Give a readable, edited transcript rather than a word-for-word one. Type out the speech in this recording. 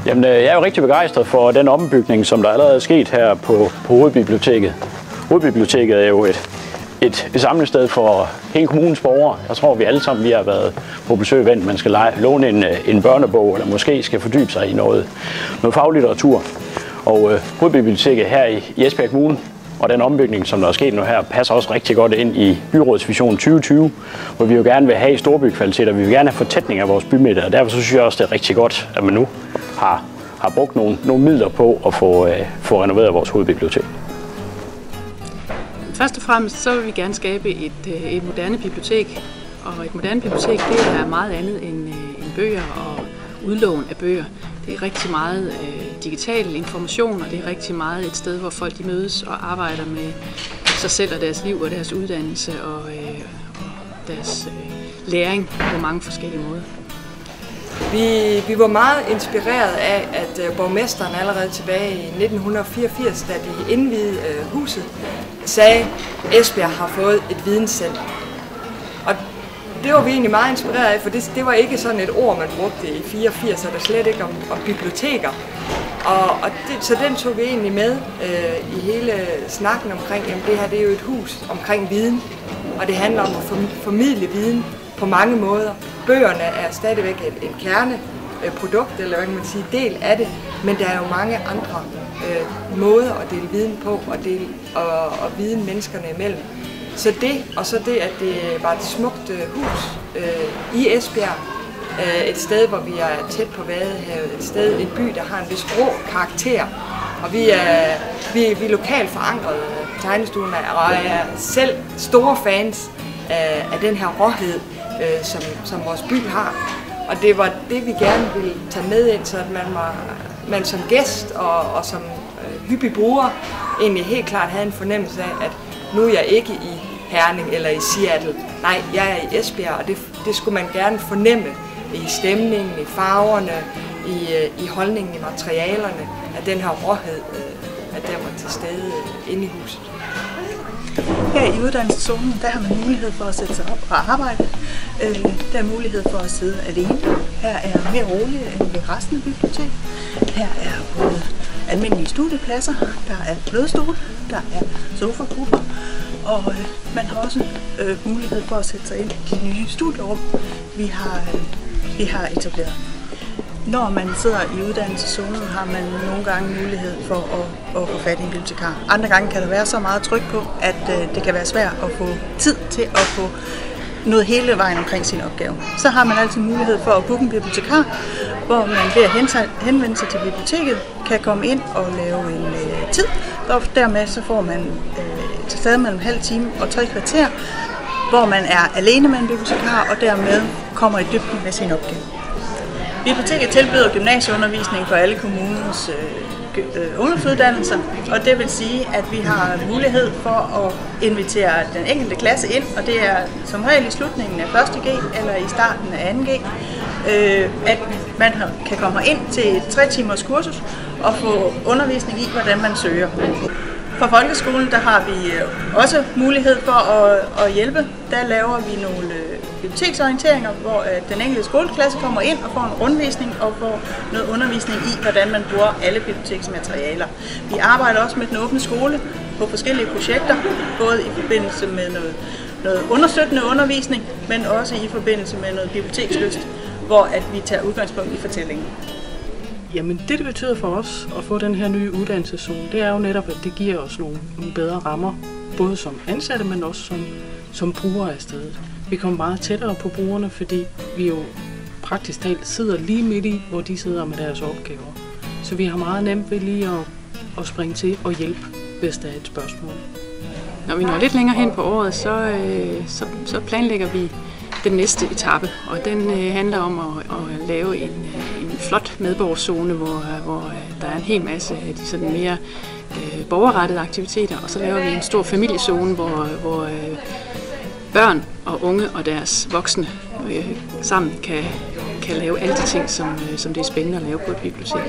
Jamen, jeg er jo rigtig begejstret for den ombygning, som der allerede er sket her på Hovedbiblioteket. Hovedbiblioteket er jo et samlested for hele kommunens borgere. Jeg tror, vi alle sammen har været på besøg, hvem man skal låne en børnebog, eller måske skal fordybe sig i noget faglitteratur. Og Hovedbiblioteket her i Esbjerg Kommune, og den ombygning, som der er sket nu her, passer også rigtig godt ind i byrådsvision 2020, hvor vi jo gerne vil have storbykvaliteter, vi vil gerne have fortætning af vores bymidter, og derfor så synes jeg også, det er rigtig godt, at man nu har brugt nogle midler på at få renoveret vores hovedbibliotek. Først og fremmest så vil vi gerne skabe et moderne bibliotek, og et moderne bibliotek det er meget andet end bøger og udlån af bøger. Det er rigtig meget digital information, og det er rigtig meget et sted, hvor folk de mødes og arbejder med sig selv og deres liv og deres uddannelse og deres læring på mange forskellige måder. Vi var meget inspireret af, at borgmesteren allerede tilbage i 1984, da de indviede huset, sagde, at Esbjerg har fået et videnscenter. Og det var vi egentlig meget inspireret af, for det var ikke sådan et ord, man brugte i 84, og der slet ikke om biblioteker. Så den tog vi egentlig med i hele snakken omkring, jamen det her det er jo et hus omkring viden, og det handler om at formidle viden på mange måder. Bøgerne er stadigvæk et kerneprodukt, eller hvad kan man sige, del af det, men der er jo mange andre måder at dele viden på, og viden menneskerne imellem. Så det, at det var et smukt hus i Esbjerg, et sted, hvor vi er tæt på Vadehavet, et sted, en by, der har en vis rå karakter, og vi er lokalt forankret på tegnestuen, og er selv store fans af den her råhed, som vores by har. Og det var det, vi gerne ville tage med ind, så at man som gæst og som hyppig bruger egentlig helt klart havde en fornemmelse af, at nu er jeg ikke i Herning eller i Seattle. Nej, jeg er i Esbjerg, og det skulle man gerne fornemme i stemningen, i farverne, i holdningen, i materialerne, at den her råhed, at den var til stede inde i huset. Her i uddannelseszonen, der har man mulighed for at sætte sig op og arbejde. Der er mulighed for at sidde alene. Her er mere roligt end ved resten af biblioteket. Her er både almindelige studiepladser, der er blødstole, der er sofagrupper, og man har også mulighed for at sætte sig ind i de nye studierum, vi har etableret. Når man sidder i uddannelseszonen, har man nogle gange mulighed for at få fat i en bibliotekar. Andre gange kan der være så meget tryk på, at det kan være svært at få tid til at få noget hele vejen omkring sin opgave. Så har man altid mulighed for at booke en bibliotekar, hvor man ved at henvende sig til biblioteket kan komme ind og lave en tid. Og dermed så får man til stadig mellem halv time og 3 kvarter, hvor man er alene med en bibliotekar og dermed kommer i dybden med sin opgave. Biblioteket tilbyder gymnasieundervisning for alle kommunens ungdomsuddannelser, og det vil sige, at vi har mulighed for at invitere den enkelte klasse ind, og det er som regel i slutningen af 1. G eller i starten af 2. G, at man kan komme ind til et 3-timers kursus og få undervisning i, hvordan man søger. For folkeskolen der har vi også mulighed for at hjælpe. Der laver vi nogle biblioteksorienteringer, hvor den enkelte skoleklasse kommer ind og får en rundvisning og får noget undervisning i, hvordan man bruger alle biblioteksmaterialer. Vi arbejder også med den åbne skole på forskellige projekter, både i forbindelse med noget understøttende undervisning, men også i forbindelse med noget bibliotekslyst, hvor at vi tager udgangspunkt i fortællingen. Jamen det betyder for os at få den her nye uddannelseszone, det er jo netop, at det giver os nogle bedre rammer, både som ansatte, men også som brugere af stedet. Vi kommer meget tættere på brugerne, fordi vi jo praktisk talt sidder lige midt i, hvor de sidder med deres opgaver. Så vi har meget nemt ved lige at springe til og hjælpe, hvis der er et spørgsmål. Når vi når lidt længere hen på året, så planlægger vi den næste etape, og den handler om at lave en flot medborgerzone, hvor der er en hel masse af de sådan mere borgerrettede aktiviteter, og så laver vi en stor familiezone, hvor børn og unge og deres voksne sammen kan lave alle de ting, som det er spændende at lave på et bibliotek.